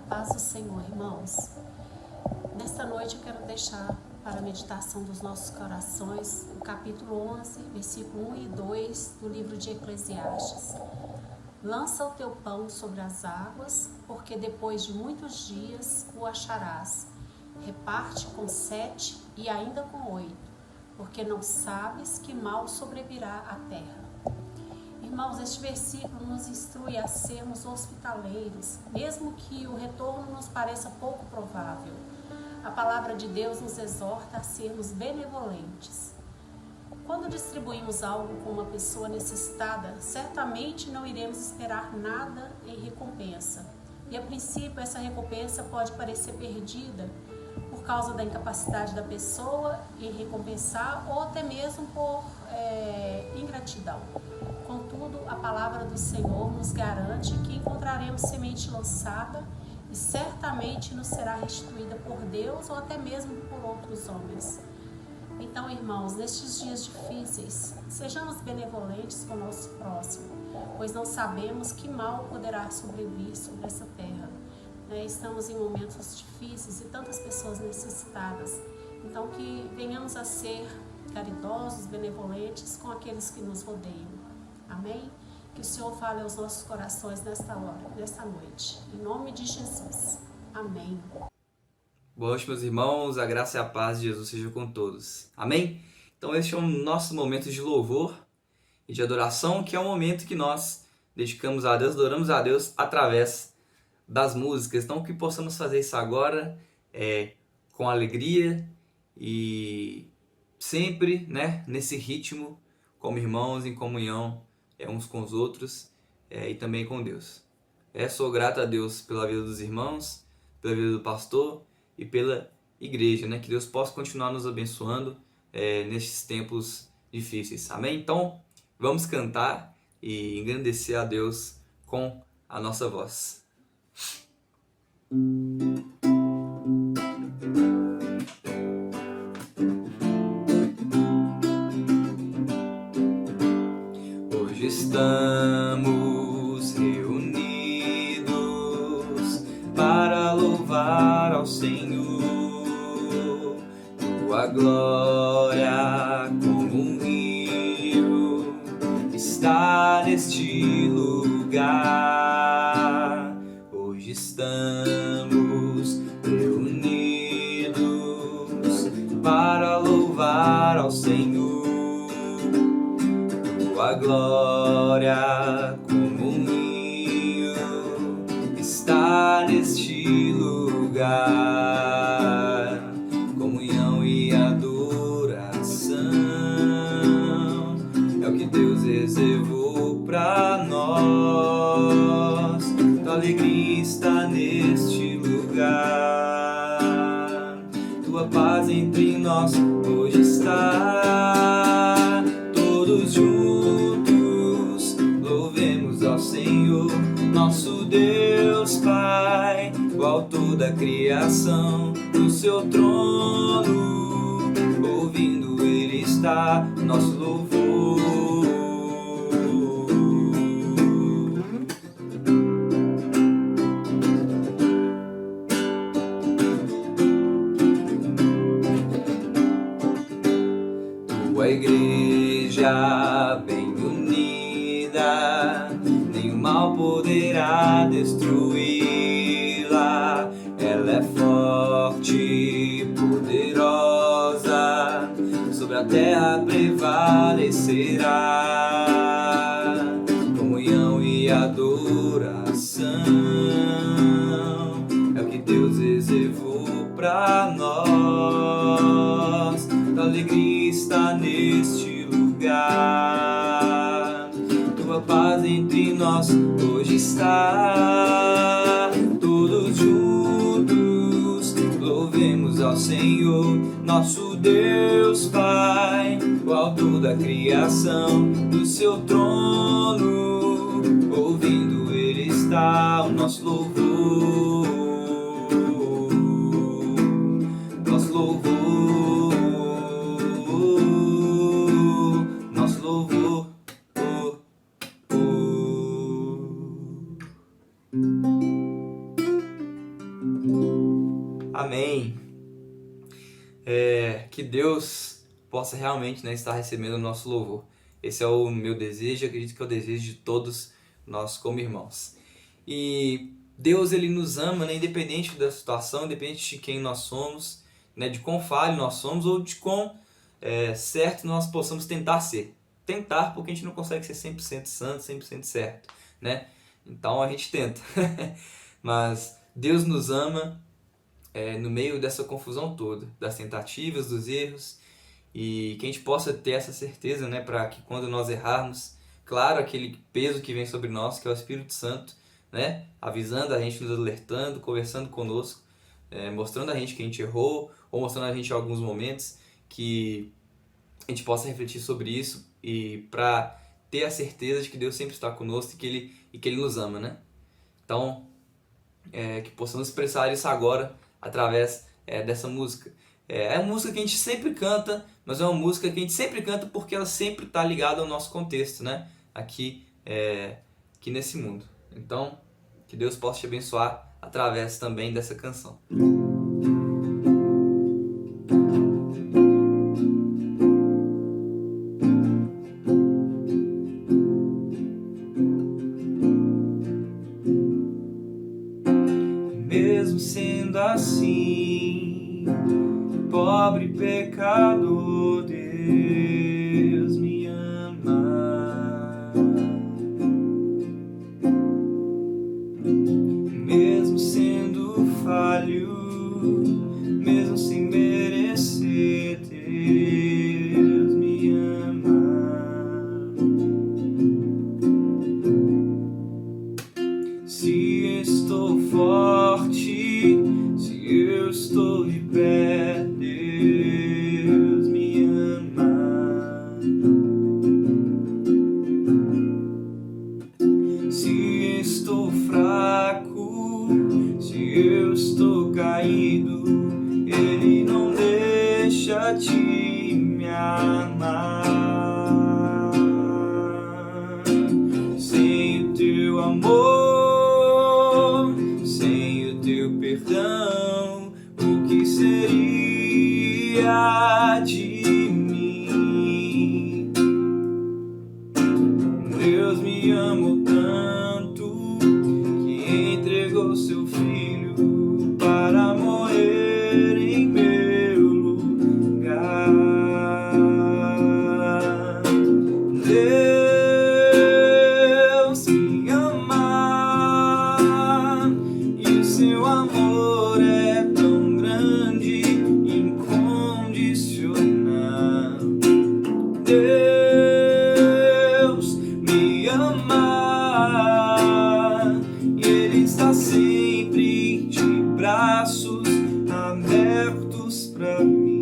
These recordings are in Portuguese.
Paz do Senhor, irmãos. Nesta noite eu quero deixar para a meditação dos nossos corações o capítulo 11, versículo 1 e 2 do livro de Eclesiastes. Lança o teu pão sobre as águas, porque depois de muitos dias o acharás. Reparte com 7 e ainda com 8, porque não sabes que mal sobrevirá à terra. Irmãos, este versículo nos instrui a sermos hospitaleiros, mesmo que o retorno nos pareça pouco provável. A palavra de Deus nos exorta a sermos benevolentes. Quando distribuímos algo com uma pessoa necessitada, certamente não iremos esperar nada em recompensa. E a princípio essa recompensa pode parecer perdida por causa da incapacidade da pessoa em recompensar ou até mesmo por ingratidão. Contudo, a palavra do Senhor nos garante que encontraremos semente lançada e certamente nos será restituída por Deus ou até mesmo por outros homens. Então, irmãos, nestes dias difíceis, sejamos benevolentes com o nosso próximo, pois não sabemos que mal poderá sobrevir sobre essa terra. Estamos em momentos difíceis e tantas pessoas necessitadas. Então, que venhamos a ser caridosos, benevolentes com aqueles que nos rodeiam. Amém? Que o Senhor fale aos nossos corações nesta hora, nesta noite. Em nome de Jesus. Amém. Boa noite, meus irmãos. A graça e a paz de Jesus seja com todos. Amém? Então este é o nosso momento de louvor e de adoração, que é o momento que nós dedicamos a Deus, adoramos a Deus através das músicas. Então que possamos fazer isso agora com alegria e sempre nesse ritmo, como irmãos, em comunhão uns com os outros e também com Deus. Sou grato a Deus pela vida dos irmãos, pela vida do pastor e pela igreja, que Deus possa continuar nos abençoando nestes tempos difíceis. Amém? Então, vamos cantar e engrandecer a Deus com a nossa voz. Hoje estamos reunidos para louvar ao Senhor. Tua glória como um rio está neste lugar. Hoje estamos reunidos para louvar ao Senhor. Tua glória como um rio está neste lugar. Comunhão e adoração é o que Deus reservou para nós. Tua alegria está neste lugar. Tua paz entre nós hoje está. Todos juntos louvemos ao Senhor, nosso Deus Pai, o autor da criação, do seu trono, ouvindo Ele está nosso louvor. Tua igreja bem unida, nenhum mal poderá destruí-la. Ela é forte, poderosa, sobre a terra prevalecerá. Comunhão e adoração é o que Deus reservou para nós. Tua alegria está neste lugar. Tua paz entre nós hoje está. Todos juntos louvemos ao Senhor, nosso Deus Pai, o autor da criação, do seu trono, ouvindo Ele está o nosso louvor, nosso louvor, nosso louvor. Amém. Que Deus possa realmente, né, estar recebendo o nosso louvor. Esse é o meu desejo, acredito que é o desejo de todos nós como irmãos. E Deus, Ele nos ama, né, independente da situação, independente de quem nós somos, né, de quão falho nós somos ou de quão certo nós possamos tentar ser. Tentar, porque a gente não consegue ser 100% santo, 100% certo, né? Então a gente tenta. Mas Deus nos ama no meio dessa confusão toda, das tentativas, dos erros, e que a gente possa ter essa certeza, né, para que quando nós errarmos, claro, aquele peso que vem sobre nós, que é o Espírito Santo, né, avisando a gente, nos alertando, conversando conosco, mostrando a gente que a gente errou, ou mostrando a gente alguns momentos, que a gente possa refletir sobre isso e para ter a certeza de que Deus sempre está conosco e que Ele nos ama, né? Então, que possamos expressar isso agora através dessa música. É uma música que a gente sempre canta, mas é uma música que a gente sempre canta porque ela sempre está ligada ao nosso contexto, né? Aqui nesse mundo. Então, que Deus possa te abençoar através também dessa canção. Mesmo sendo assim, pobre pecador, Deus me ama. Mesmo sendo falho, mesmo sem merecer, Deus me ama. Se estou forte, se eu estou de pé, Deus me ama. Se estou fraco, se eu estou caído, Ele não deixa de me amar. Sem o teu amor, sem o teu perdão, o que seria de mim? Deus me amou tanto que entregou seu filho para morrer em meu lugar. Deus me ama e o seu amor é tão grande, incondicional. Deus me ama e Ele está sempre de braços abertos para mim.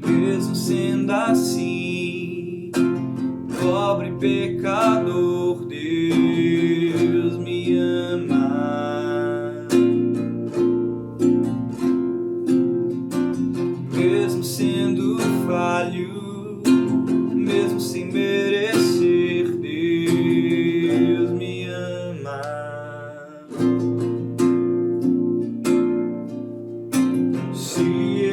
Mesmo sendo assim, pobre pecador, Deus me ama. Mesmo sendo falho, mesmo sem merecer, Deus me ama. Se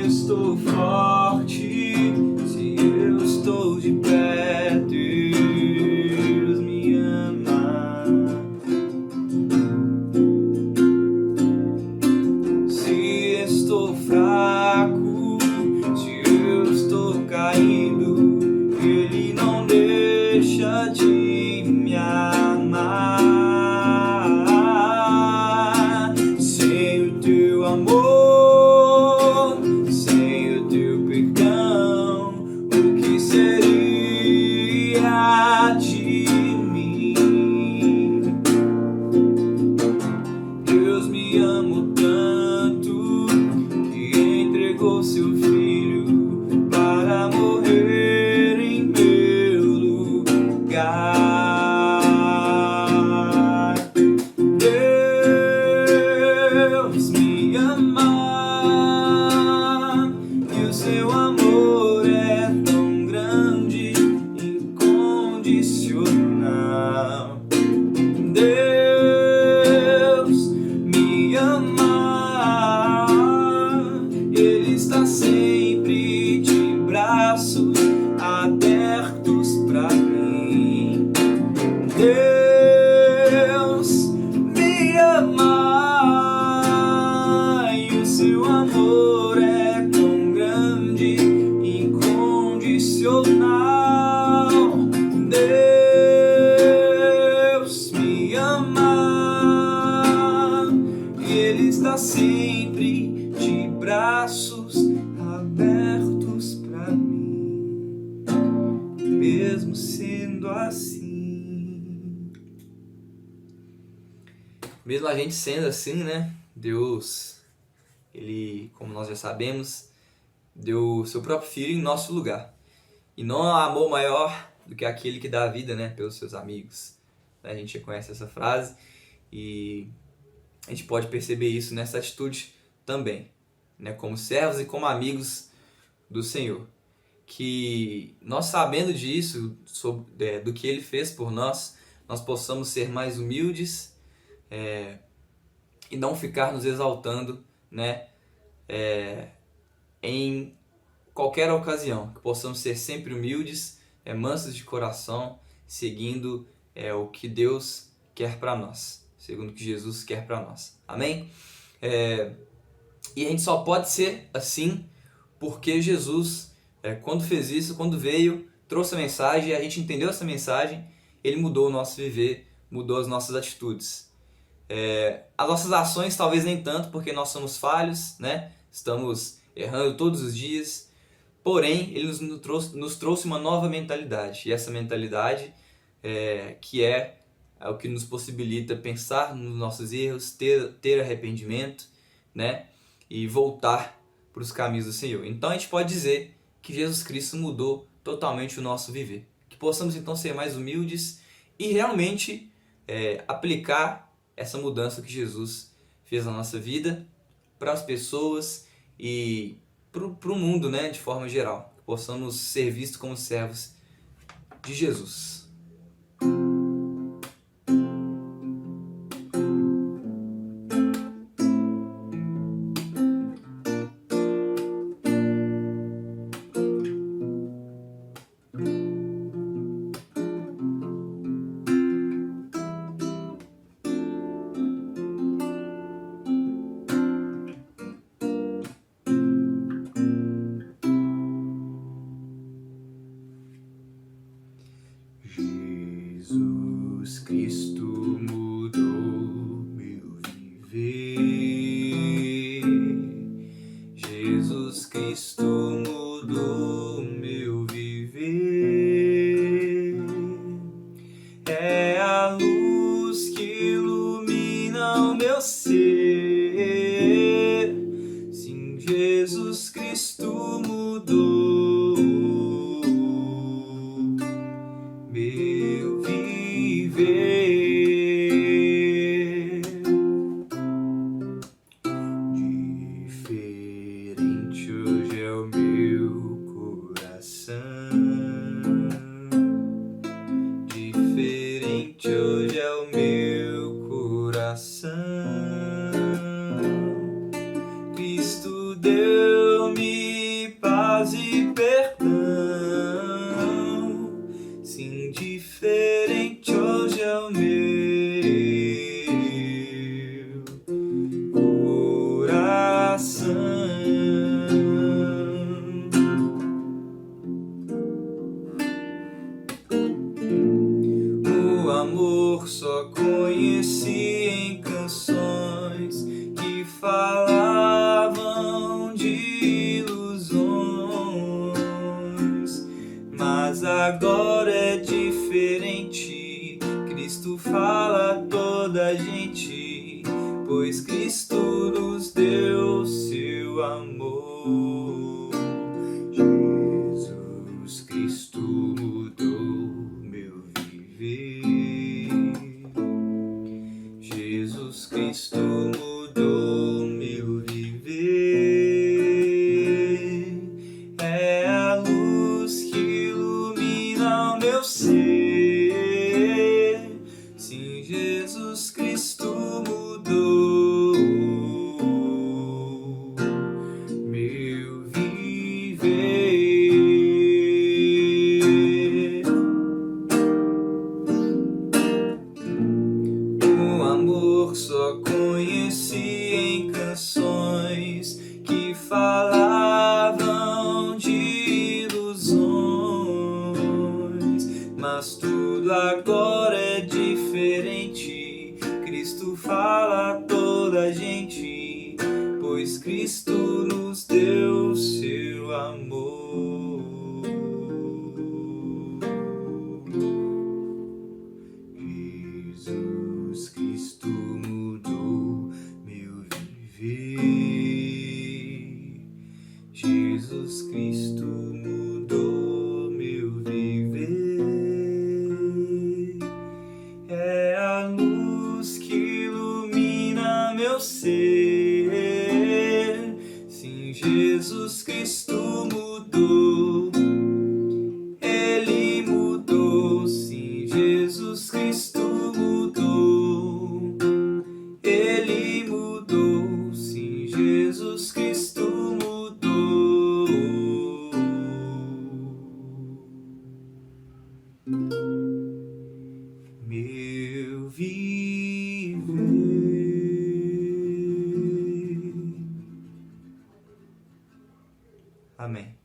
estou forte, se eu estou de pé, Deus me ama. Se estou fraco, se eu estou caído, Ele não deixa de me amar. Sem o teu amor, entregou seu filho para morrer em meu lugar. Deus me ama e o seu amor é tão grande, incondicional. Deus me ama, Ele está sempre de braços abertos pra mim. Deus me ama e o seu amor é tão grande, incondicional. Deus me ama e Ele está sempre de braços abertos pra mim, mesmo sendo assim. Mesmo a gente sendo assim, né? Deus, Ele, como nós já sabemos, deu seu próprio filho em nosso lugar. E não há amor maior do que aquele que dá a vida, né, pelos seus amigos. A gente já conhece essa frase e a gente pode perceber isso nessa atitude também, né, como servos e como amigos do Senhor. Que nós, sabendo disso, do que Ele fez por nós possamos ser mais humildes e não ficar nos exaltando, né, em qualquer ocasião, que possamos ser sempre humildes, mansos de coração, seguindo o que Deus quer para nós, segundo o que Jesus quer para nós. Amém? E a gente só pode ser assim porque Jesus, quando fez isso, quando veio, trouxe a mensagem, a gente entendeu essa mensagem, Ele mudou o nosso viver, mudou as nossas atitudes. As nossas ações talvez nem tanto, porque nós somos falhos, né? Estamos errando todos os dias. Porém, Ele nos trouxe uma nova mentalidade. E essa mentalidade que é o que nos possibilita pensar nos nossos erros, ter arrependimento, né? E voltar para os caminhos do Senhor. Então a gente pode dizer que Jesus Cristo mudou totalmente o nosso viver. Que possamos então ser mais humildes e realmente aplicar essa mudança que Jesus fez na nossa vida para as pessoas e para o mundo, né, de forma geral. Que possamos ser vistos como servos de Jesus. Jesus Cristo mudou meu viver. Jesus Cristo mudou meu viver. É a luz que ilumina o meu ser. Sim, Jesus Cristo mudou meu viver. Diferente hoje é o meu coração. Diferente hoje é o meu coração. Cristo deu-me paz e perdão. Sim, diferente hoje é o meu coração. O amor só conheci em canções que falavam de ilusões, mas agora é diferente. Cristo fala a toda a gente, pois Cristo nos deu seu seu amor. Jesus Cristo mudou meu viver. Jesus Cristo mudou meu viver. É a luz que ilumina o meu ser. Sim, Jesus Cristo mudou meu viver. O amor só conheci em canções que falavam de ilusões, mas tudo agora é diferente. Cristo fala a toda a gente, pois Cristo nos deu seu amor. Jesus Cristo mudou meu viver. Jesus Cristo mudou meu viver. É a luz que ilumina meu ser. Sim, Jesus Cristo mudou. Ele mudou. Sim, Jesus Cristo mudou. Ele mudou. Sim, Jesus Cristo mudou meu viver. Amém.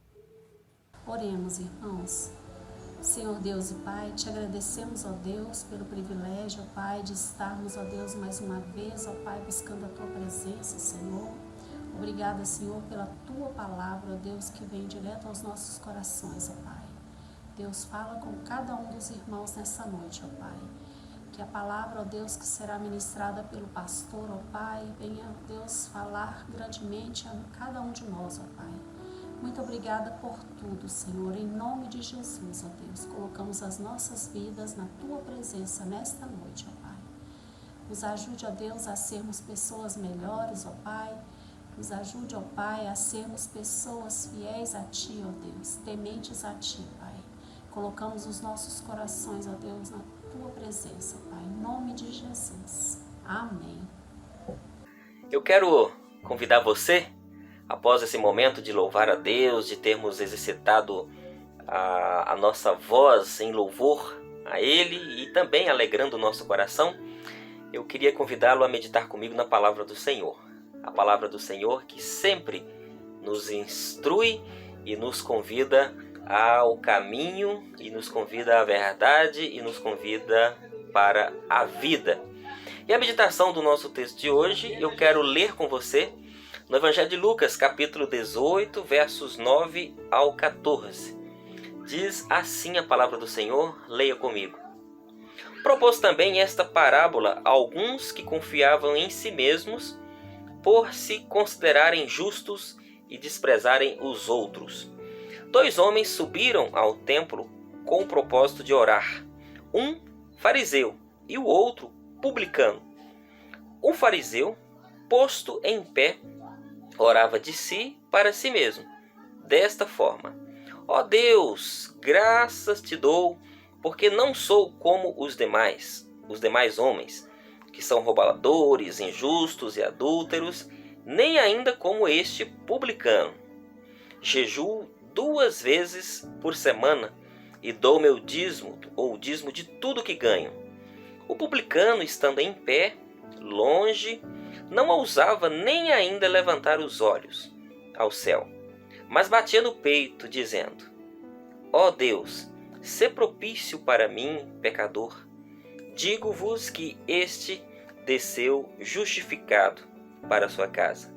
Oremos, irmãos. Senhor Deus e Pai, te agradecemos, ó Deus, pelo privilégio, ó Pai, de estarmos, ó Deus, mais uma vez, ó Pai, buscando a Tua presença, Senhor. Obrigada, Senhor, pela Tua palavra, ó Deus, que vem direto aos nossos corações, ó Pai. Deus, fala com cada um dos irmãos nessa noite, ó Pai. Que a palavra, ó Deus, que será ministrada pelo pastor, ó Pai, venha, ó Deus, falar grandemente a cada um de nós, ó Pai. Muito obrigada por tudo, Senhor, em nome de Jesus, ó Deus. Colocamos as nossas vidas na Tua presença nesta noite, ó Pai. Nos ajude, ó Deus, a sermos pessoas melhores, ó Pai. Nos ajude, ó Pai, a sermos pessoas fiéis a Ti, ó Deus, tementes a Ti, Pai. Colocamos os nossos corações, ó Deus, na Tua presença, Pai, em nome de Jesus. Amém. Eu quero convidar você, após esse momento de louvar a Deus, de termos exercitado a nossa voz em louvor a Ele e também alegrando o nosso coração, eu queria convidá-lo a meditar comigo na palavra do Senhor. A palavra do Senhor que sempre nos instrui e nos convida ao caminho, e nos convida à verdade, e nos convida para a vida. E a meditação do nosso texto de hoje, eu quero ler com você no Evangelho de Lucas, capítulo 18, versos 9 ao 14. Diz assim a palavra do Senhor, leia comigo. Propôs também esta parábola a alguns que confiavam em si mesmos por se considerarem justos e desprezarem os outros. 2 homens subiram ao templo com o propósito de orar, um fariseu e o outro publicano. O fariseu, posto em pé, orava de si para si mesmo, desta forma: ó Deus, graças te dou, porque não sou como os demais homens, que são roubadores, injustos e adúlteros, nem ainda como este publicano. Jejuo 2 vezes por semana e dou meu dízimo, ou dízimo de tudo que ganho. O publicano, estando em pé, longe, não ousava nem ainda levantar os olhos ao céu, mas batia no peito, dizendo: ó Deus, sê propício para mim, pecador. Digo-vos que este desceu justificado para sua casa,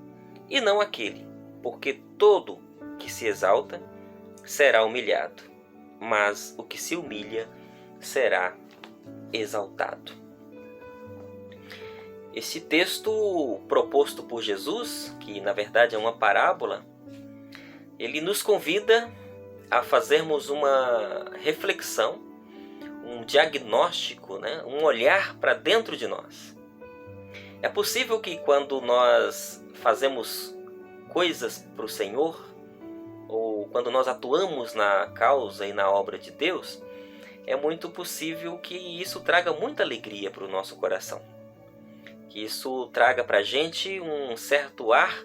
e não aquele, porque todo que se exalta será humilhado, mas o que se humilha será exaltado. Esse texto proposto por Jesus, que na verdade é uma parábola, ele nos convida a fazermos uma reflexão, um diagnóstico, né? Um olhar para dentro de nós. É possível que quando nós fazemos coisas para o Senhor, ou quando nós atuamos na causa e na obra de Deus, é muito possível que isso traga muita alegria para o nosso coração. Que isso traga para a gente um certo ar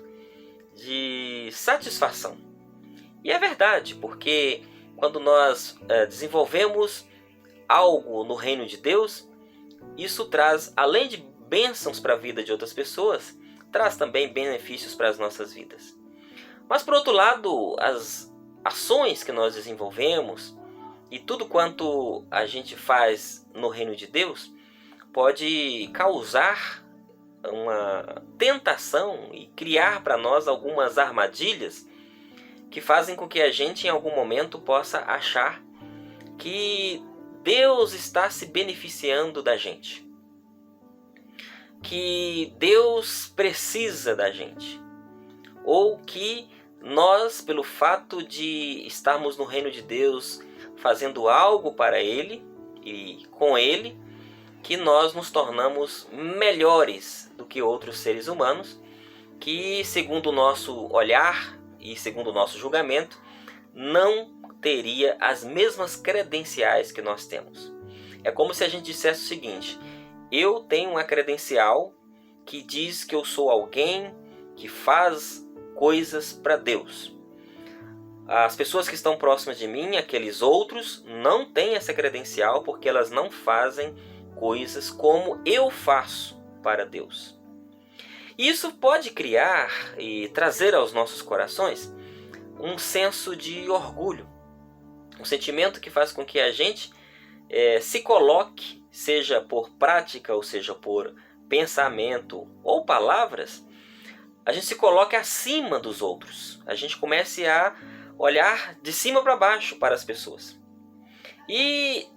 de satisfação. E é verdade, porque quando nós desenvolvemos algo no reino de Deus, isso traz, além de bênçãos para a vida de outras pessoas, traz também benefícios para as nossas vidas. Mas por outro lado, as ações que nós desenvolvemos e tudo quanto a gente faz no reino de Deus pode causar uma tentação e criar para nós algumas armadilhas que fazem com que a gente em algum momento possa achar que Deus está se beneficiando da gente, que Deus precisa da gente, ou que nós, pelo fato de estarmos no reino de Deus, fazendo algo para Ele e com Ele, que nós nos tornamos melhores do que outros seres humanos, que segundo o nosso olhar e segundo o nosso julgamento, não teria as mesmas credenciais que nós temos. É como se a gente dissesse o seguinte: eu tenho uma credencial que diz que eu sou alguém que faz coisas para Deus. As pessoas que estão próximas de mim, aqueles outros, não têm essa credencial porque elas não fazem coisas como eu faço para Deus. Isso pode criar e trazer aos nossos corações um senso de orgulho, um sentimento que faz com que a gente se coloque, seja por prática ou seja por pensamento ou palavras, a gente se coloque acima dos outros. A gente comece a olhar de cima para baixo para as pessoas. E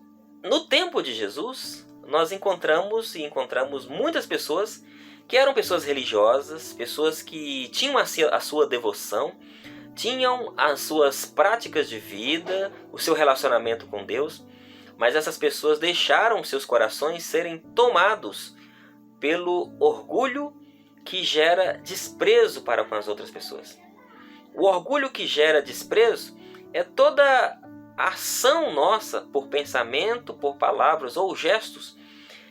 no tempo de Jesus, nós encontramos muitas pessoas que eram pessoas religiosas, pessoas que tinham a sua devoção, tinham as suas práticas de vida, o seu relacionamento com Deus, mas essas pessoas deixaram seus corações serem tomados pelo orgulho que gera desprezo para com as outras pessoas. O orgulho que gera desprezo é toda ação nossa, por pensamento, por palavras ou gestos,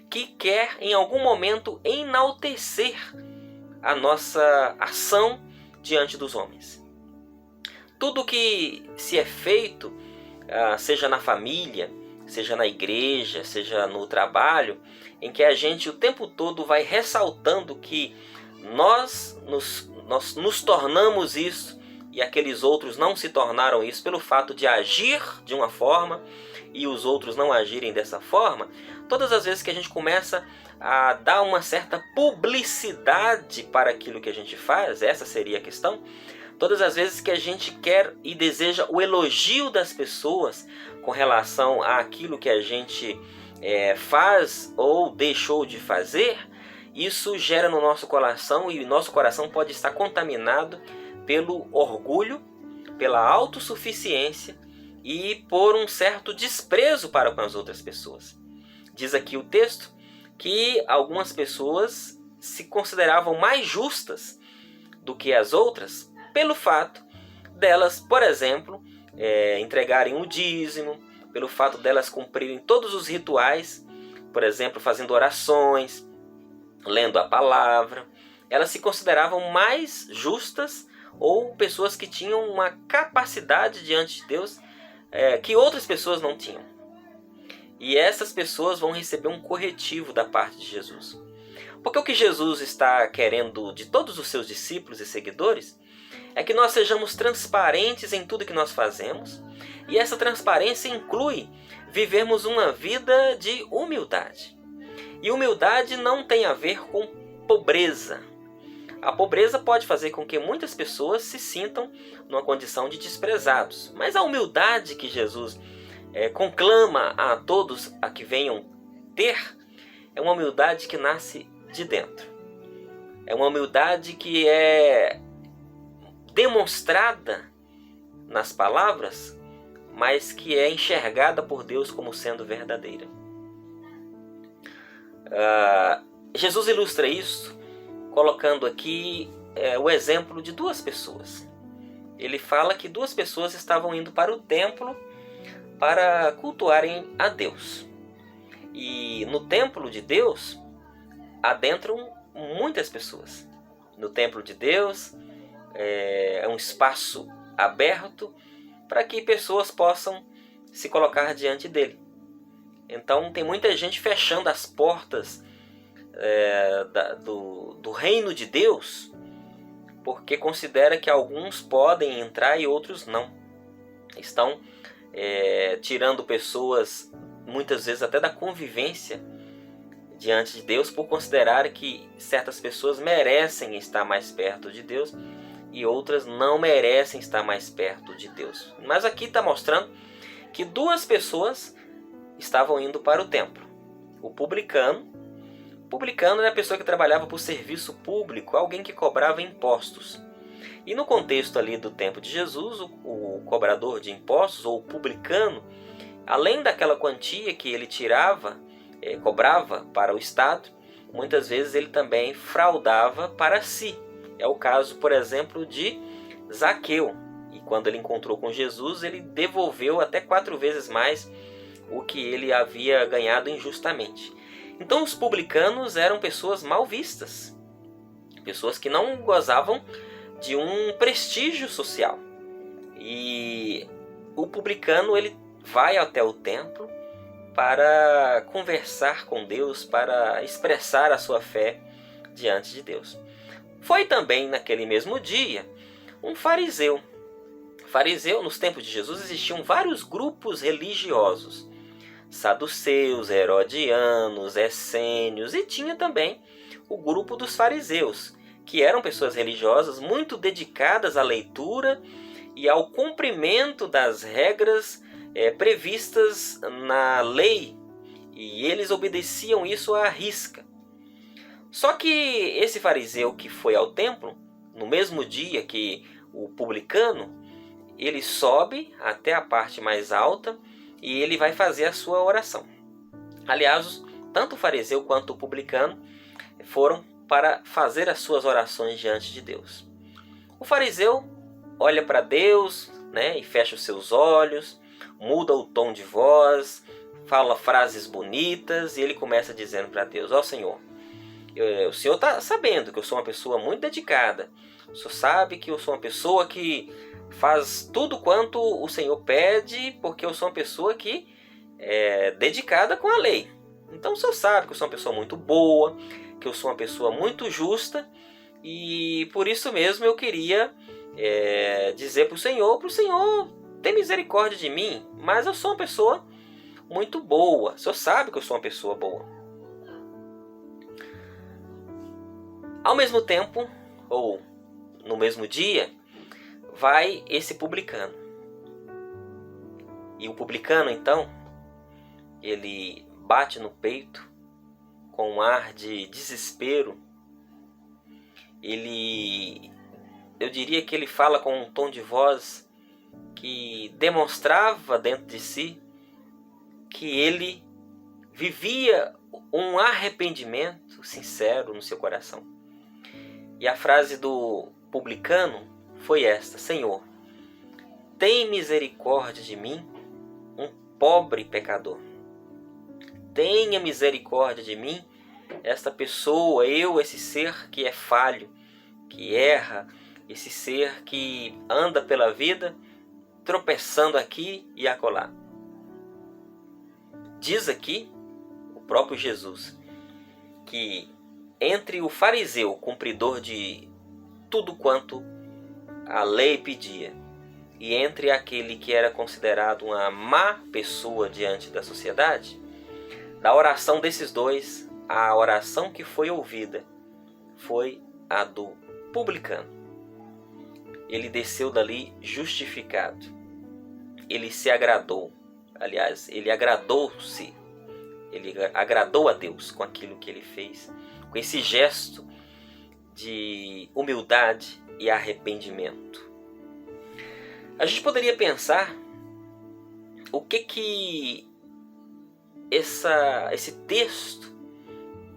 que quer em algum momento enaltecer a nossa ação diante dos homens. Tudo que se é feito, seja na família, seja na igreja, seja no trabalho, em que a gente o tempo todo vai ressaltando que nós nos tornamos isso e aqueles outros não se tornaram isso pelo fato de agir de uma forma e os outros não agirem dessa forma, todas as vezes que a gente começa a dar uma certa publicidade para aquilo que a gente faz, essa seria a questão, todas as vezes que a gente quer e deseja o elogio das pessoas com relação àquilo que a gente faz ou deixou de fazer, isso gera no nosso coração e nosso coração pode estar contaminado pelo orgulho, pela autossuficiência e por um certo desprezo para com as outras pessoas. Diz aqui o texto que algumas pessoas se consideravam mais justas do que as outras pelo fato delas, por exemplo, entregarem o dízimo, pelo fato delas cumprirem todos os rituais, por exemplo, fazendo orações, lendo a palavra. Elas se consideravam mais justas ou pessoas que tinham uma capacidade diante de Deus que outras pessoas não tinham. E essas pessoas vão receber um corretivo da parte de Jesus. Porque o que Jesus está querendo de todos os seus discípulos e seguidores é que nós sejamos transparentes em tudo que nós fazemos, e essa transparência inclui vivermos uma vida de humildade. E humildade não tem a ver com pobreza. A pobreza pode fazer com que muitas pessoas se sintam numa condição de desprezados, mas a humildade que Jesus conclama a todos a que venham ter é uma humildade que nasce de dentro. É uma humildade que é demonstrada nas palavras, mas que é enxergada por Deus como sendo verdadeira. Jesus ilustra isso colocando aqui o exemplo de duas pessoas. Ele fala que duas pessoas estavam indo para o templo para cultuarem a Deus. E no templo de Deus adentram muitas pessoas. No templo de Deus é um espaço aberto para que pessoas possam se colocar diante dele. Então tem muita gente fechando as portas do reino de Deus, porque considera que alguns podem entrar e outros não. Estão tirando pessoas, muitas vezes até da convivência diante de Deus, por considerar que certas pessoas merecem estar mais perto de Deus e outras não merecem estar mais perto de Deus. Mas aqui está mostrando que duas pessoas estavam indo para o templo. O publicano era a pessoa que trabalhava por serviço público, alguém que cobrava impostos. E no contexto ali do tempo de Jesus, o cobrador de impostos, ou o publicano, além daquela quantia que ele cobrava para o Estado, muitas vezes ele também fraudava para si. É o caso, por exemplo, de Zaqueu. E quando ele encontrou com Jesus, ele devolveu até 4 vezes mais o que ele havia ganhado injustamente. Então os publicanos eram pessoas mal vistas, pessoas que não gozavam de um prestígio social. E o publicano, ele vai até o templo para conversar com Deus, para expressar a sua fé diante de Deus. Foi também naquele mesmo dia um fariseu. Nos tempos de Jesus existiam vários grupos religiosos: saduceus, herodianos, essênios, e tinha também o grupo dos fariseus, que eram pessoas religiosas muito dedicadas à leitura e ao cumprimento das regras previstas na lei, e eles obedeciam isso à risca. Só que esse fariseu que foi ao templo, no mesmo dia que o publicano, ele sobe até a parte mais alta e ele vai fazer a sua oração. Aliás, tanto o fariseu quanto o publicano foram para fazer as suas orações diante de Deus. O fariseu olha para Deus, e fecha os seus olhos, muda o tom de voz, fala frases bonitas e ele começa dizendo para Deus: ó Senhor, o Senhor está sabendo que eu sou uma pessoa muito dedicada. O Senhor sabe que eu sou uma pessoa que faz tudo quanto o Senhor pede, porque eu sou uma pessoa que é dedicada com a lei. Então o Senhor sabe que eu sou uma pessoa muito boa, que eu sou uma pessoa muito justa, e por isso mesmo eu queria dizer para o Senhor ter misericórdia de mim, mas eu sou uma pessoa muito boa. O Senhor sabe que eu sou uma pessoa boa. Ao mesmo tempo, ou no mesmo dia, vai esse publicano. E o publicano, então, ele bate no peito com um ar de desespero. Eu diria que ele fala com um tom de voz que demonstrava dentro de si que ele vivia um arrependimento sincero no seu coração. E a frase do publicano foi esta: Senhor, tem misericórdia de mim, um pobre pecador. Tenha misericórdia de mim, esta pessoa, esse ser que é falho, que erra, esse ser que anda pela vida tropeçando aqui e acolá. Diz aqui o próprio Jesus que entre o fariseu, cumpridor de tudo quanto a lei pedia, e entre aquele que era considerado uma má pessoa diante da sociedade, da oração desses dois, a oração que foi ouvida foi a do publicano. Ele desceu dali justificado. Ele se agradou. Aliás, ele agradou-se. Ele agradou a Deus com aquilo que ele fez, com esse gesto de humildade e arrependimento. A gente poderia pensar o que esse texto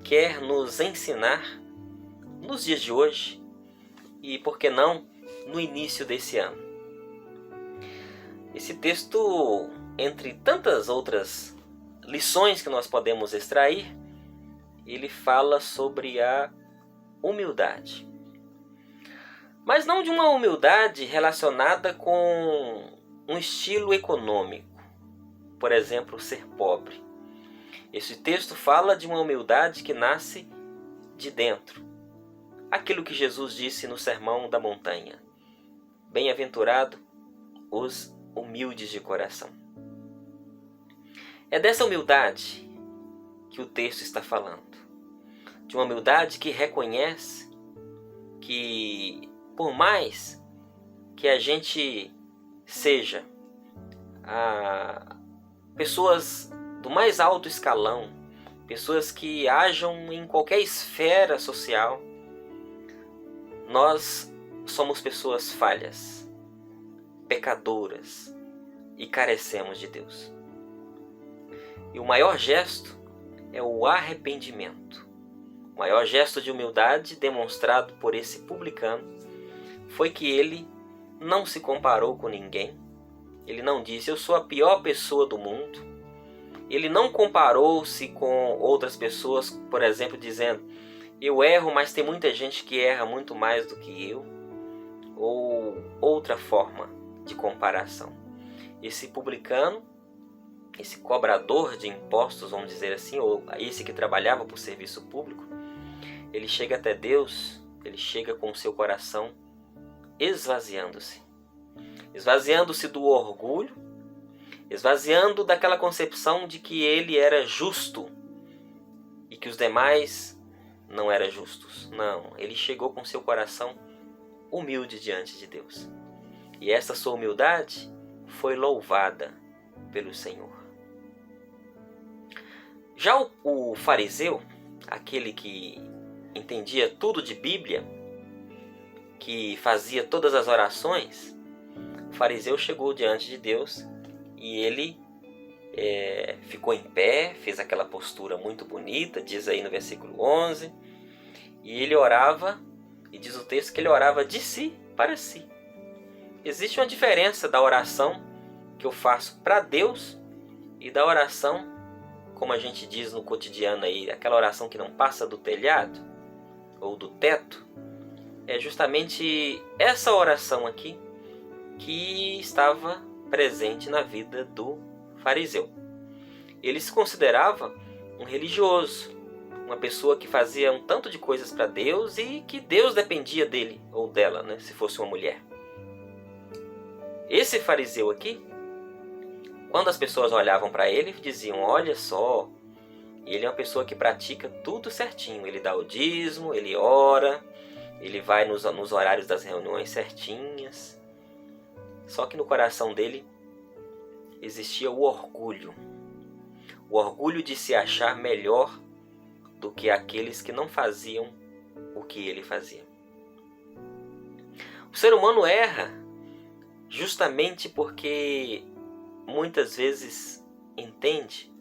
quer nos ensinar nos dias de hoje e, por que não, no início desse ano. Esse texto, entre tantas outras lições que nós podemos extrair, ele fala sobre a humildade. Mas não de uma humildade relacionada com um estilo econômico, por exemplo, ser pobre. Esse texto fala de uma humildade que nasce de dentro. Aquilo que Jesus disse no Sermão da Montanha: bem-aventurado os humildes de coração. É dessa humildade que o texto está falando. De uma humildade que reconhece que, por mais que a gente seja pessoas do mais alto escalão, pessoas que ajam em qualquer esfera social, nós somos pessoas falhas, pecadoras e carecemos de Deus. E o maior gesto é o arrependimento. O maior gesto de humildade demonstrado por esse publicano foi que ele não se comparou com ninguém. Ele não disse: eu sou a pior pessoa do mundo. Ele não comparou-se com outras pessoas, por exemplo, dizendo: eu erro, mas tem muita gente que erra muito mais do que eu. Ou outra forma de comparação. Esse publicano, esse cobrador de impostos, vamos dizer assim, ou esse que trabalhava por serviço público, ele chega até Deus, ele chega com o seu coração esvaziando-se. Esvaziando-se do orgulho, esvaziando daquela concepção de que ele era justo e que os demais não eram justos. Não, ele chegou com seu coração humilde diante de Deus. E essa sua humildade foi louvada pelo Senhor. Já o fariseu, aquele que entendia tudo de Bíblia, que fazia todas as orações, o fariseu chegou diante de Deus e ele ficou em pé, fez aquela postura muito bonita, diz aí no versículo 11, e ele orava, e diz o texto que ele orava de si para si. Existe uma diferença da oração que eu faço para Deus e da oração, como a gente diz no cotidiano aí, aquela oração que não passa do telhado ou do teto. É justamente essa oração aqui que estava presente na vida do fariseu. Ele se considerava um religioso, uma pessoa que fazia um tanto de coisas para Deus e que Deus dependia dele ou dela, né, se fosse uma mulher. Esse fariseu aqui, quando as pessoas olhavam para ele, diziam: olha só, ele é uma pessoa que pratica tudo certinho. Ele dá o dízimo, ele ora, ele vai nos horários das reuniões certinhas. Só que no coração dele existia o orgulho. O orgulho de se achar melhor do que aqueles que não faziam o que ele fazia. O ser humano erra justamente porque muitas vezes entende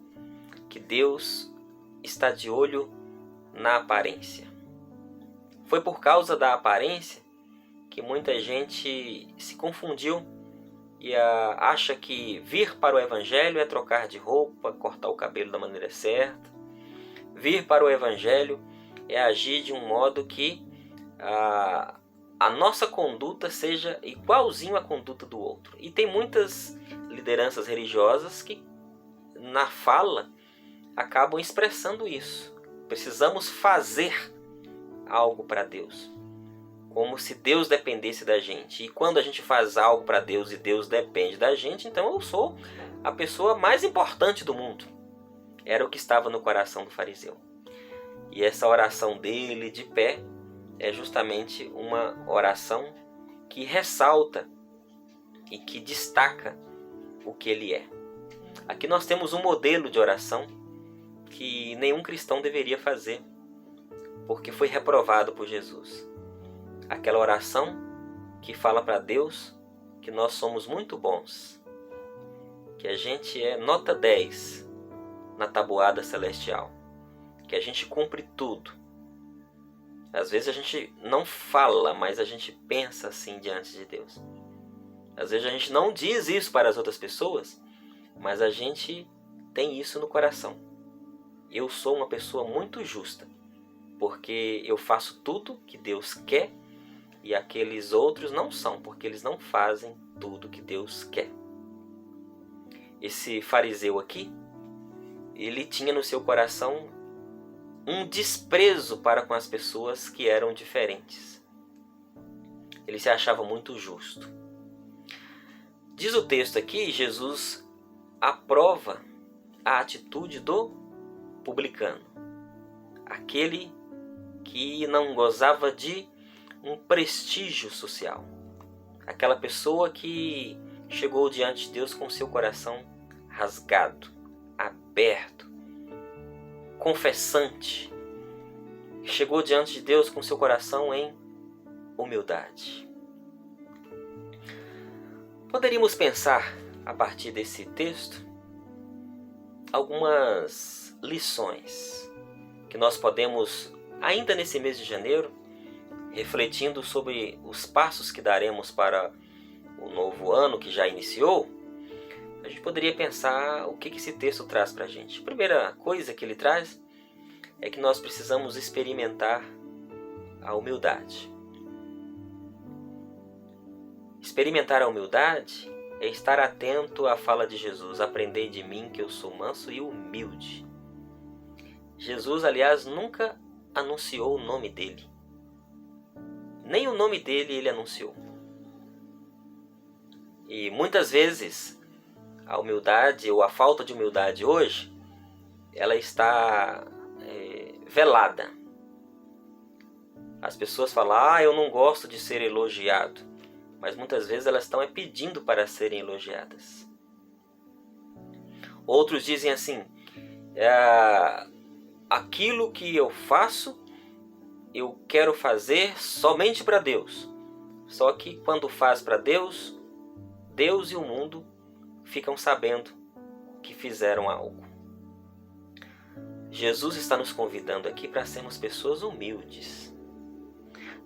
que Deus está de olho na aparência. Foi por causa da aparência que muita gente se confundiu e acha que vir para o Evangelho é trocar de roupa, cortar o cabelo da maneira certa. Vir para o Evangelho é agir de um modo que a nossa conduta seja igualzinho à conduta do outro. E tem muitas lideranças religiosas que, na fala, acabam expressando isso. Precisamos fazer algo para Deus, como se Deus dependesse da gente. E quando a gente faz algo para Deus e Deus depende da gente, então eu sou a pessoa mais importante do mundo. Era o que estava no coração do fariseu. E essa oração dele de pé é justamente uma oração que ressalta e que destaca o que ele é. Aqui nós temos um modelo de oração que nenhum cristão deveria fazer. porque foi reprovado por Jesus. Aquela oração que fala para Deus que nós somos muito bons, que a gente é nota 10 na tabuada celestial, que a gente cumpre tudo. Às vezes a gente não fala, mas a gente pensa assim diante de Deus. Às vezes a gente não diz isso para as outras pessoas, mas a gente tem isso no coração. Eu sou uma pessoa muito justa, porque eu faço tudo que Deus quer e aqueles outros não são, porque eles não fazem tudo que Deus quer. Esse fariseu aqui, ele tinha no seu coração um desprezo para com as pessoas que eram diferentes. Ele se achava muito justo. Diz o texto aqui, Jesus aprova a atitude do publicano, aquele que não gozava de um prestígio social, aquela pessoa que chegou diante de Deus com seu coração rasgado, aberto, confessante, chegou diante de Deus com seu coração em humildade. Poderíamos pensar, a partir desse texto, algumas lições que nós podemos, ainda nesse mês de janeiro, refletindo sobre os passos que daremos para o novo ano que já iniciou, a gente poderia pensar o que esse texto traz para a gente. A primeira coisa que ele traz é que nós precisamos experimentar a humildade. Experimentar a humildade é estar atento à fala de Jesus. Aprendei de mim que eu sou manso e humilde. Jesus, aliás, nunca anunciou o nome dele. Nem o nome dele ele anunciou. E muitas vezes a humildade ou a falta de humildade hoje, ela está velada. As pessoas falam, eu não gosto de ser elogiado. Mas muitas vezes elas estão pedindo para serem elogiadas. Outros dizem assim, aquilo que eu faço, eu quero fazer somente para Deus. Só que quando faz para Deus, Deus e o mundo ficam sabendo que fizeram algo. Jesus está nos convidando aqui para sermos pessoas humildes.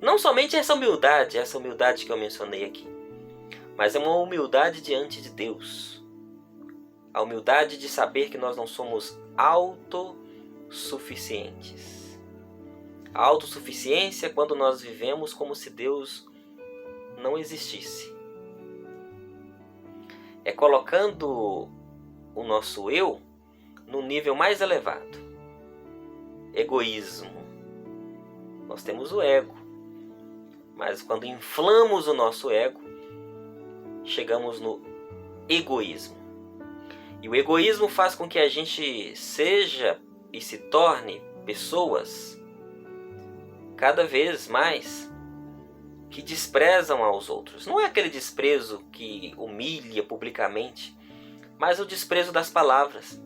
Não somente essa humildade que eu mencionei aqui, mas é uma humildade diante de Deus. A humildade de saber que nós não somos autossuficientes. A autossuficiência é quando nós vivemos como se Deus não existisse. É colocando o nosso eu no nível mais elevado. Egoísmo. Nós temos o ego. Mas quando inflamos o nosso ego, chegamos no egoísmo. E o egoísmo faz com que a gente seja e se torne pessoas cada vez mais que desprezam aos outros. Não é aquele desprezo que humilha publicamente, mas o desprezo das palavras.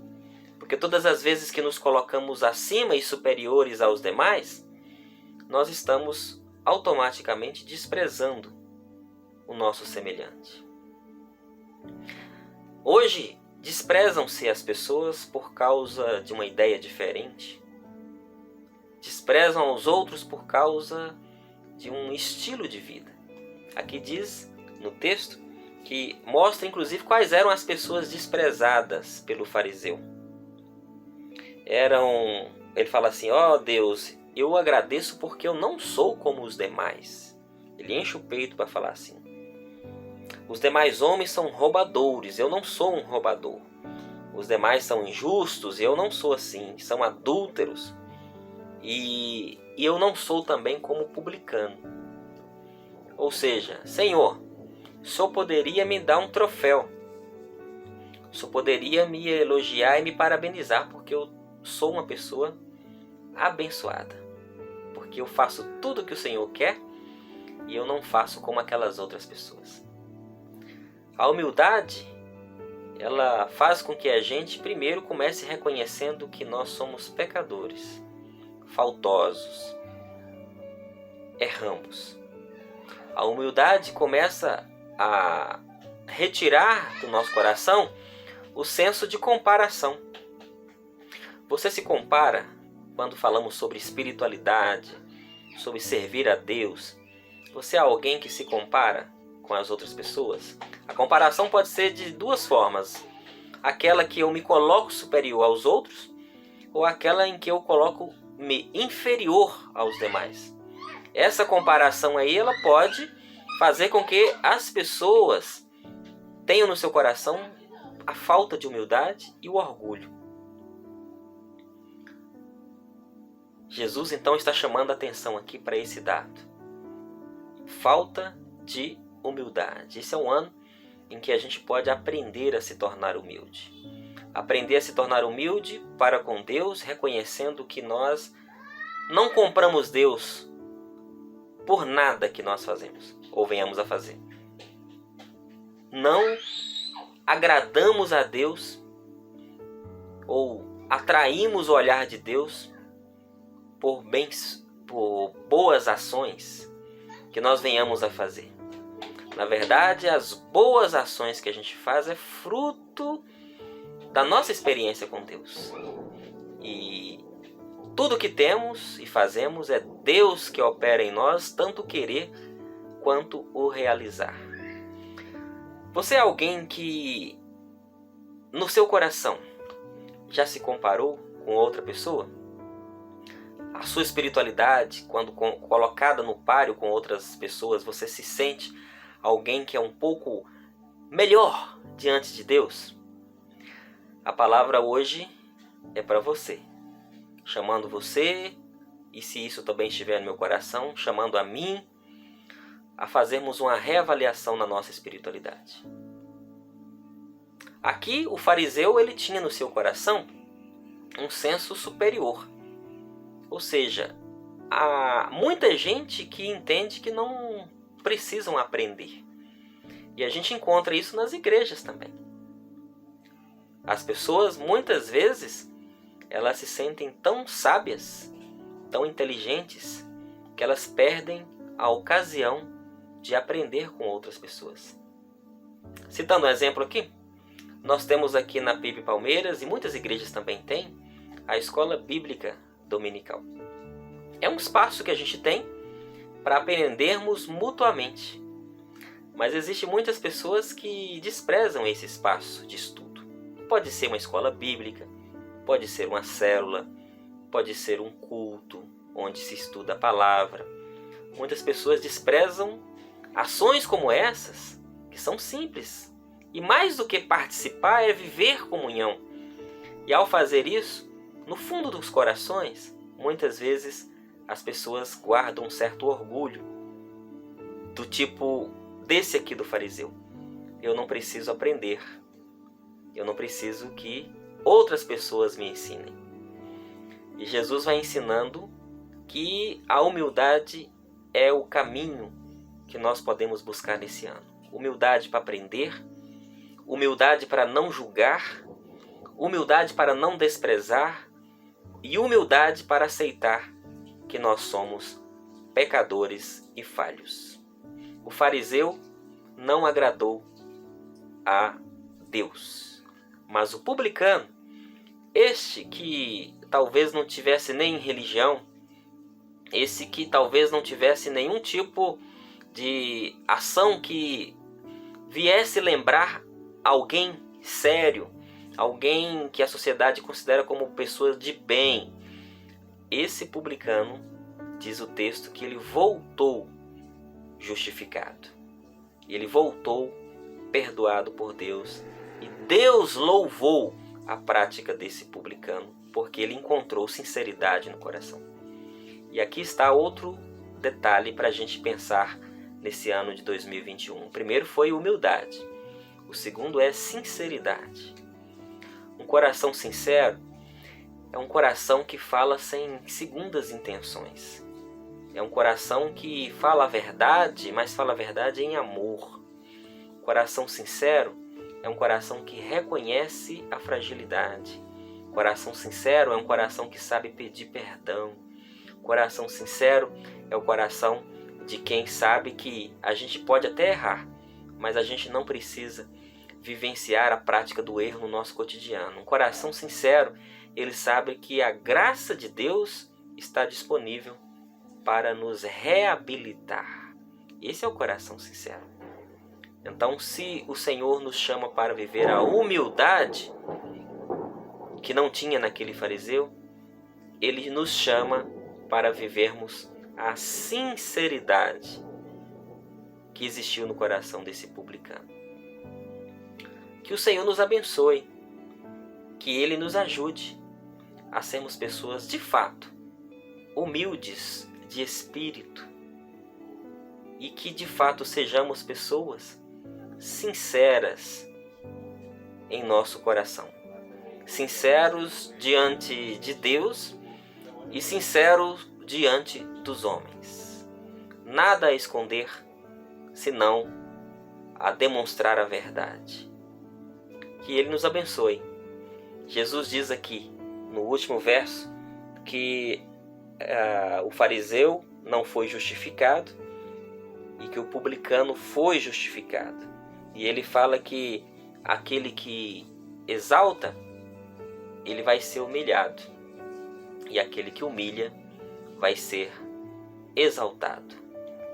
Porque todas as vezes que nos colocamos acima e superiores aos demais, nós estamos automaticamente desprezando o nosso semelhante. Hoje, desprezam-se as pessoas por causa de uma ideia diferente. Desprezam os outros por causa de um estilo de vida. Aqui diz no texto que mostra inclusive quais eram as pessoas desprezadas pelo fariseu. Ele fala assim, Deus, eu agradeço porque eu não sou como os demais. Ele enche o peito para falar assim. Os demais homens são roubadores, eu não sou um roubador. Os demais são injustos, eu não sou assim. São adúlteros. E eu não sou também como publicano. Ou seja, Senhor, o Senhor poderia me dar um troféu. O Senhor poderia me elogiar e me parabenizar porque eu sou uma pessoa abençoada. Porque eu faço tudo o que o Senhor quer e eu não faço como aquelas outras pessoas. A humildade, ela faz com que a gente primeiro comece reconhecendo que nós somos pecadores, faltosos, erramos. A humildade começa a retirar do nosso coração o senso de comparação. Você se compara quando falamos sobre espiritualidade, sobre servir a Deus? Você é alguém que se compara com as outras pessoas? A comparação pode ser de duas formas. Aquela que eu me coloco superior aos outros, ou aquela em que eu coloco-me inferior aos demais. Essa comparação aí, ela pode fazer com que as pessoas tenham no seu coração a falta de humildade e o orgulho. Jesus então está chamando a atenção aqui para esse dado. Falta de humildade. Esse é um ano em que a gente pode aprender a se tornar humilde. Aprender a se tornar humilde para com Deus, reconhecendo que nós não compramos Deus por nada que nós fazemos ou venhamos a fazer. Não agradamos a Deus ou atraímos o olhar de Deus por boas ações que nós venhamos a fazer. Na verdade, as boas ações que a gente faz é fruto da nossa experiência com Deus. E tudo que temos e fazemos é Deus que opera em nós, tanto o querer quanto o realizar. Você é alguém que, no seu coração, já se comparou com outra pessoa? A sua espiritualidade, quando colocada no páreo com outras pessoas, você se sente alguém que é um pouco melhor diante de Deus? A palavra hoje é para você, chamando você, e se isso também estiver no meu coração, chamando a mim, a fazermos uma reavaliação na nossa espiritualidade. Aqui o fariseu, ele tinha no seu coração um senso superior. Ou seja, há muita gente que entende que não precisam aprender. E a gente encontra isso nas igrejas também. As pessoas, muitas vezes, elas se sentem tão sábias, tão inteligentes, que elas perdem a ocasião de aprender com outras pessoas. Citando um exemplo aqui, nós temos aqui na PIB Palmeiras, e muitas igrejas também têm, a Escola Bíblica Dominical. É um espaço que a gente tem para aprendermos mutuamente. Mas existem muitas pessoas que desprezam esse espaço de estudo. Pode ser uma escola bíblica, pode ser uma célula, pode ser um culto onde se estuda a palavra. Muitas pessoas desprezam ações como essas, que são simples. E mais do que participar é viver comunhão. E ao fazer isso, no fundo dos corações, muitas vezes as pessoas guardam um certo orgulho, do tipo desse aqui do fariseu. Eu não preciso aprender. Eu não preciso que outras pessoas me ensinem. E Jesus vai ensinando que a humildade é o caminho que nós podemos buscar nesse ano. Humildade para aprender, humildade para não julgar, humildade para não desprezar e humildade para aceitar que nós somos pecadores e falhos. O fariseu não agradou a Deus. Mas o publicano, este que talvez não tivesse nem religião, esse que talvez não tivesse nenhum tipo de ação que viesse lembrar alguém sério, alguém que a sociedade considera como pessoa de bem, esse publicano, diz o texto, que ele voltou justificado. Ele voltou perdoado por Deus. E Deus louvou a prática desse publicano, porque ele encontrou sinceridade no coração. E aqui está outro detalhe para a gente pensar nesse ano de 2021. O primeiro foi humildade. O segundo é sinceridade. Um coração sincero é um coração que fala sem segundas intenções. É um coração que fala a verdade, mas fala a verdade em amor. Um coração sincero é um coração que reconhece a fragilidade. Coração sincero é um coração que sabe pedir perdão. Coração sincero é o coração de quem sabe que a gente pode até errar, mas a gente não precisa vivenciar a prática do erro no nosso cotidiano. Um coração sincero, ele sabe que a graça de Deus está disponível para nos reabilitar. Esse é o coração sincero. Então, se o Senhor nos chama para viver a humildade que não tinha naquele fariseu, Ele nos chama para vivermos a sinceridade que existiu no coração desse publicano. Que o Senhor nos abençoe, que Ele nos ajude a sermos pessoas de fato humildes de espírito e que de fato sejamos pessoas sinceras em nosso coração, sinceros diante de Deus e sinceros diante dos homens. Nada a esconder, senão a demonstrar a verdade. Que Ele nos abençoe. Jesus diz aqui, no último verso, que o fariseu não foi justificado e que o publicano foi justificado. E ele fala que aquele que exalta, ele vai ser humilhado, e aquele que humilha vai ser exaltado.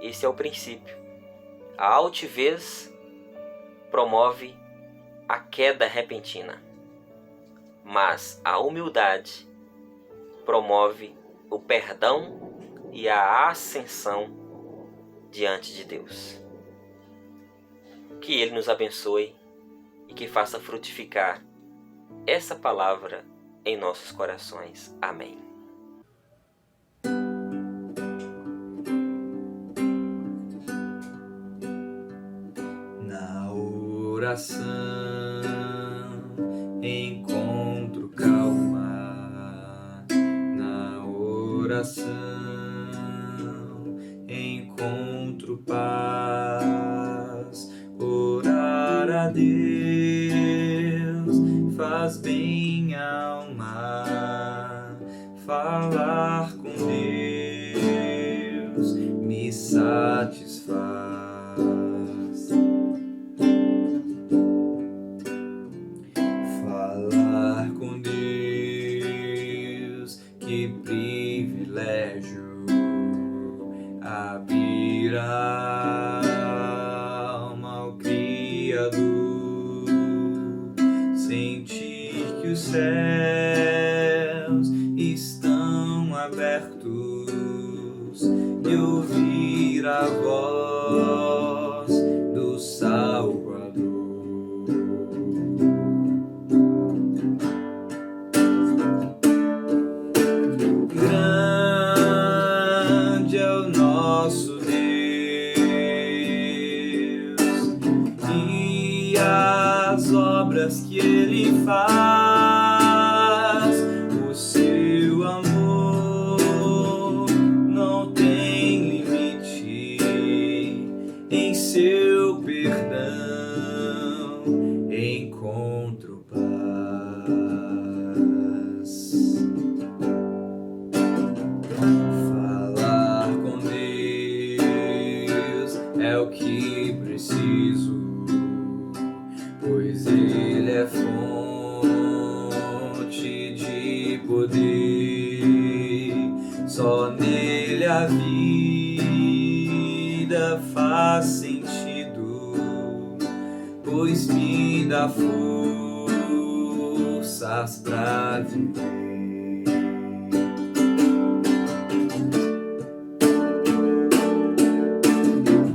Esse é o princípio. A altivez promove a queda repentina, mas a humildade promove o perdão e a ascensão diante de Deus. Que Ele nos abençoe e que faça frutificar essa palavra em nossos corações. Amém. Na oração encontro calma, na oração encontro paz. Orar a Deus faz bem à alma, falar com Deus me satisfaz. Falar com Deus, que privilégio, abrir a alma ao Criador, sentir que os céus estão abertos e ouvir a voz do Salvador. Grande é o nosso Deus e as obras que Ele faz. O seu amor não tem limite, em seu perdão encontro paz. Falar com Deus é o que preciso, pois Ele é fonte de poder. Só nele a vida faz sentido, pois me dá forças pra viver.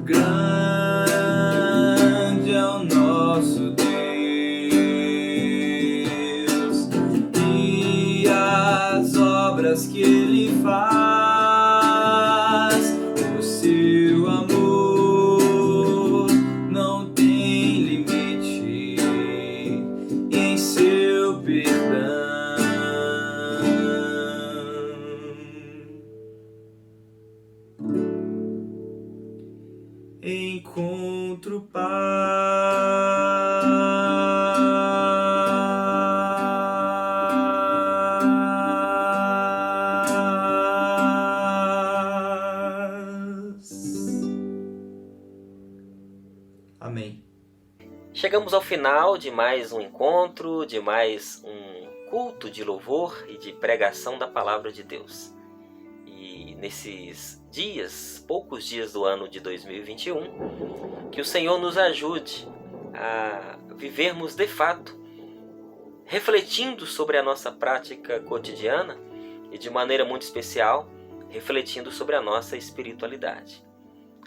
Grande é o nosso Deus e as obras que Ele faz. O seu amor não tem limite, em seu perdão encontro paz. Chegamos ao final de mais um encontro, de mais um culto de louvor e de pregação da Palavra de Deus. E nesses dias, poucos dias do ano de 2021, que o Senhor nos ajude a vivermos de fato, refletindo sobre a nossa prática cotidiana e de maneira muito especial, refletindo sobre a nossa espiritualidade.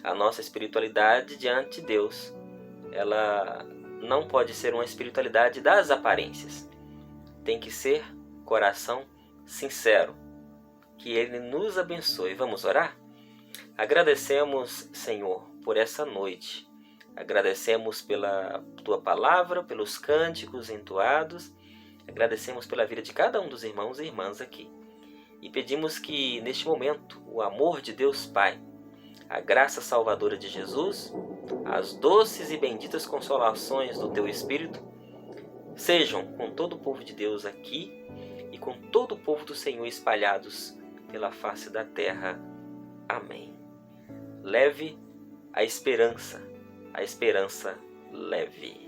A nossa espiritualidade diante de Deus, ela não pode ser uma espiritualidade das aparências. Tem que ser coração sincero. Que Ele nos abençoe. Vamos orar? Agradecemos, Senhor, por essa noite. Agradecemos pela Tua Palavra, pelos cânticos entoados. Agradecemos pela vida de cada um dos irmãos e irmãs aqui. E pedimos que, neste momento, o amor de Deus Pai, a graça salvadora de Jesus, as doces e benditas consolações do Teu Espírito, sejam com todo o povo de Deus aqui e com todo o povo do Senhor espalhados pela face da terra. Amém. Leve a esperança leve.